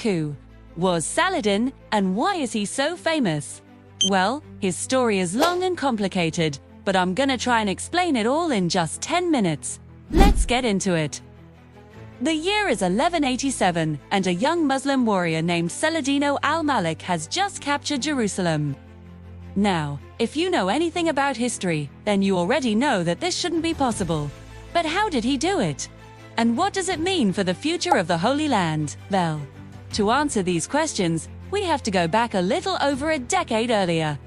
who was Saladin, and why is he so famous? Well, his story is long and complicated, but I'm gonna try and explain it all in just 10 minutes. Let's get into it. The year is 1187, and a young Muslim warrior named Saladin al-Malik has just captured Jerusalem. Now, if you know anything about history, then you already know that this shouldn't be possible. But how did he do it? And what does it mean for the future of the Holy Land? Well, to answer these questions, we have to go back a little over a decade earlier.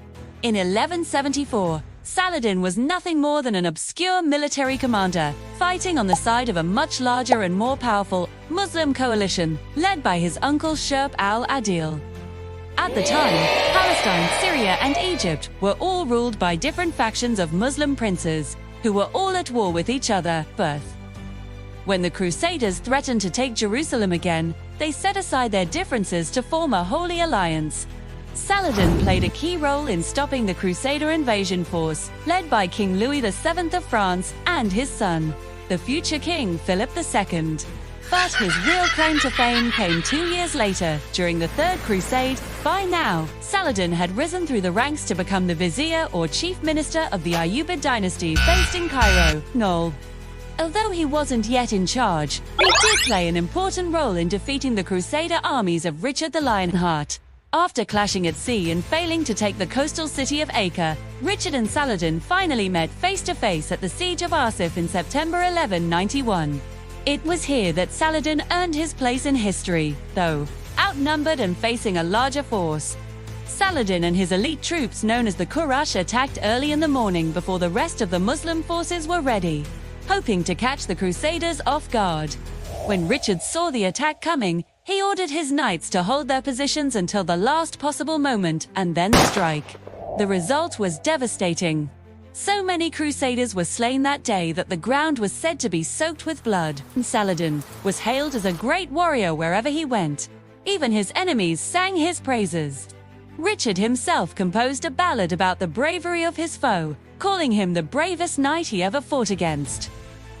In 1174, Saladin was nothing more than an obscure military commander, fighting on the side of a much larger and more powerful Muslim coalition, led by his uncle Shurp al-Adil. At the time, Palestine, Syria, and Egypt were all ruled by different factions of Muslim princes, who were all at war with each other. When the Crusaders threatened to take Jerusalem again, they set aside their differences to form a holy alliance. Saladin played a key role in stopping the Crusader invasion force, led by King Louis VII of France and his son, the future King Philip II. But his real claim to fame came 2 years later, during the Third Crusade. By now, Saladin had risen through the ranks to become the vizier or chief minister of the Ayyubid dynasty based in Cairo, Nol. Although he wasn't yet in charge, he did play an important role in defeating the Crusader armies of Richard the Lionheart. After clashing at sea and failing to take the coastal city of Acre, Richard and Saladin finally met face-to-face at the Siege of Arsif in September 1191. It was here that Saladin earned his place in history, though outnumbered and facing a larger force. Saladin and his elite troops known as the Quraysh attacked early in the morning before the rest of the Muslim forces were ready, hoping to catch the Crusaders off guard. When Richard saw the attack coming, he ordered his knights to hold their positions until the last possible moment and then strike. The result was devastating. So many Crusaders were slain that day that the ground was said to be soaked with blood. Saladin was hailed as a great warrior wherever he went. Even his enemies sang his praises. Richard himself composed a ballad about the bravery of his foe, calling him the bravest knight he ever fought against.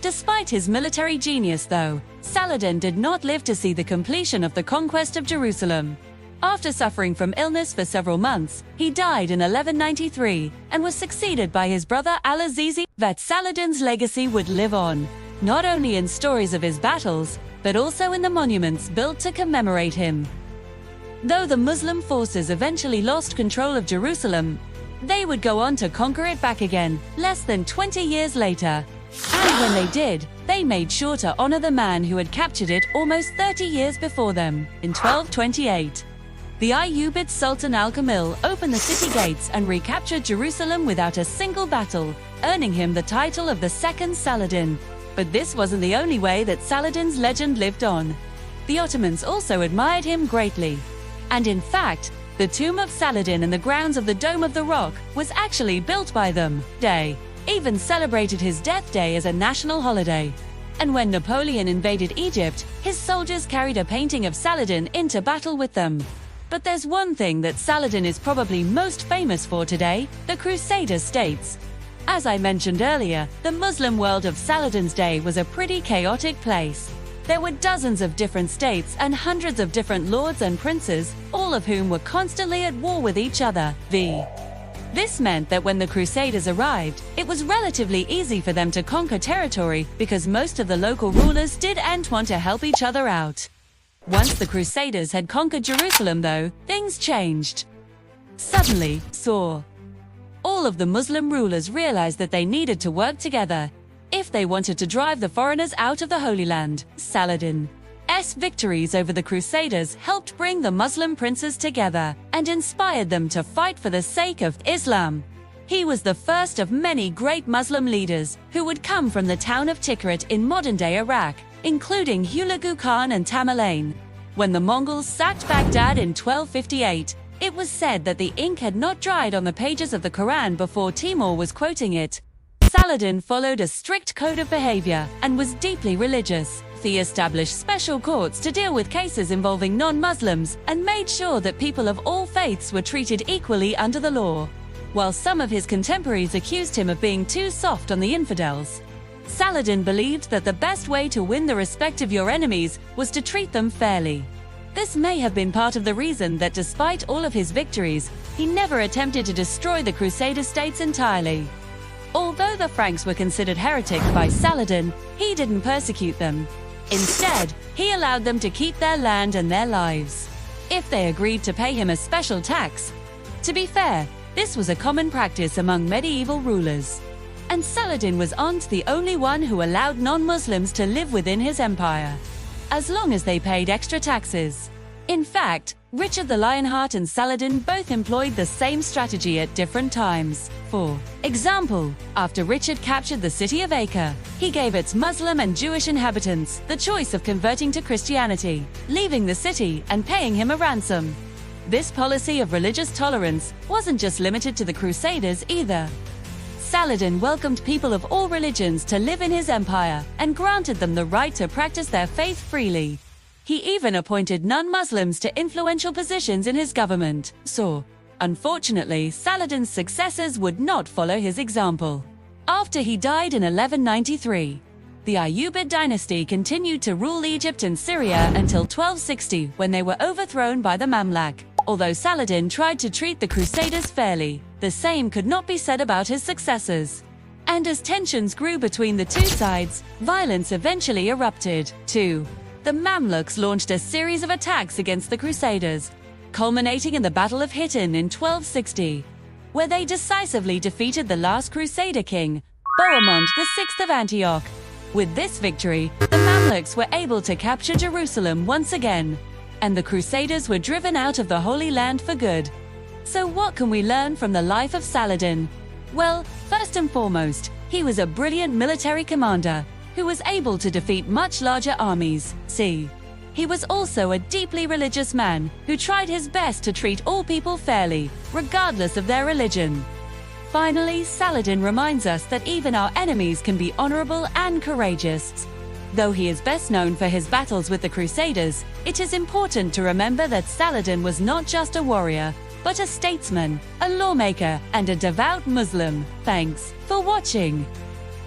Despite his military genius, though, Saladin did not live to see the completion of the conquest of Jerusalem. After suffering from illness for several months, he died in 1193 and was succeeded by his brother Al-Azizi. That Saladin's legacy would live on, not only in stories of his battles, but also in the monuments built to commemorate him. Though the Muslim forces eventually lost control of Jerusalem, they would go on to conquer it back again, less than 20 years later. And when they did, they made sure to honor the man who had captured it almost 30 years before them, in 1228. The Ayyubid Sultan al-Kamil opened the city gates and recaptured Jerusalem without a single battle, earning him the title of the Second Saladin. But this wasn't the only way that Saladin's legend lived on. The Ottomans also admired him greatly. And in fact, the tomb of Saladin in the grounds of the Dome of the Rock was actually built by them. They even celebrated his death day as a national holiday. And when Napoleon invaded Egypt, his soldiers carried a painting of Saladin into battle with them. But there's one thing that Saladin is probably most famous for today: the Crusader states. As I mentioned earlier, the Muslim world of Saladin's day was a pretty chaotic place. There were dozens of different states and hundreds of different lords and princes, all of whom were constantly at war with each other. This meant that when the Crusaders arrived, it was relatively easy for them to conquer territory because most of the local rulers didn't want to help each other out. Once the Crusaders had conquered Jerusalem, though, things changed. Suddenly, all of the Muslim rulers realized that they needed to work together if they wanted to drive the foreigners out of the Holy Land. Saladin's victories over the Crusaders helped bring the Muslim princes together and inspired them to fight for the sake of Islam. He was the first of many great Muslim leaders who would come from the town of Tikrit in modern-day Iraq, including Hulagu Khan and Tamerlane. When the Mongols sacked Baghdad in 1258, it was said that the ink had not dried on the pages of the Quran before Timur was quoting it. Saladin followed a strict code of behavior and was deeply religious. He established special courts to deal with cases involving non-Muslims and made sure that people of all faiths were treated equally under the law. While some of his contemporaries accused him of being too soft on the infidels, Saladin believed that the best way to win the respect of your enemies was to treat them fairly. This may have been part of the reason that despite all of his victories, he never attempted to destroy the Crusader states entirely. Although the Franks were considered heretic by Saladin, he didn't persecute them. Instead, he allowed them to keep their land and their lives, if they agreed to pay him a special tax. To be fair, this was a common practice among medieval rulers. And Saladin was the only one who allowed non-Muslims to live within his empire, as long as they paid extra taxes. In fact, Richard the Lionheart and Saladin both employed the same strategy at different times. For example, after Richard captured the city of Acre, he gave its Muslim and Jewish inhabitants the choice of converting to Christianity, leaving the city, and paying him a ransom. This policy of religious tolerance wasn't just limited to the Crusaders either. Saladin welcomed people of all religions to live in his empire and granted them the right to practice their faith freely. He even appointed non-Muslims to influential positions in his government. Unfortunately, Saladin's successors would not follow his example. After he died in 1193, the Ayyubid dynasty continued to rule Egypt and Syria until 1260, when they were overthrown by the Mamluk. Although Saladin tried to treat the Crusaders fairly, the same could not be said about his successors. And as tensions grew between the two sides, violence eventually erupted. The Mamluks launched a series of attacks against the Crusaders, culminating in the Battle of Hattin in 1260, where they decisively defeated the last Crusader king, Bohemond VI of Antioch. With this victory, the Mamluks were able to capture Jerusalem once again, and the Crusaders were driven out of the Holy Land for good. So what can we learn from the life of Saladin? Well, first and foremost, he was a brilliant military commander who was able to defeat much larger armies. He was also a deeply religious man who tried his best to treat all people fairly, regardless of their religion. Finally, Saladin reminds us that even our enemies can be honorable and courageous. Though he is best known for his battles with the Crusaders, it is important to remember that Saladin was not just a warrior, but a statesman, a lawmaker, and a devout Muslim. Thanks for watching.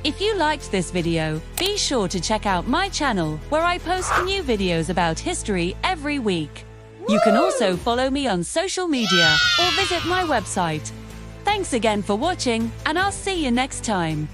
If you liked this video, be sure to check out my channel, where I post new videos about history every week. You can also follow me on social media or visit my website. Thanks again for watching, and I'll see you next time.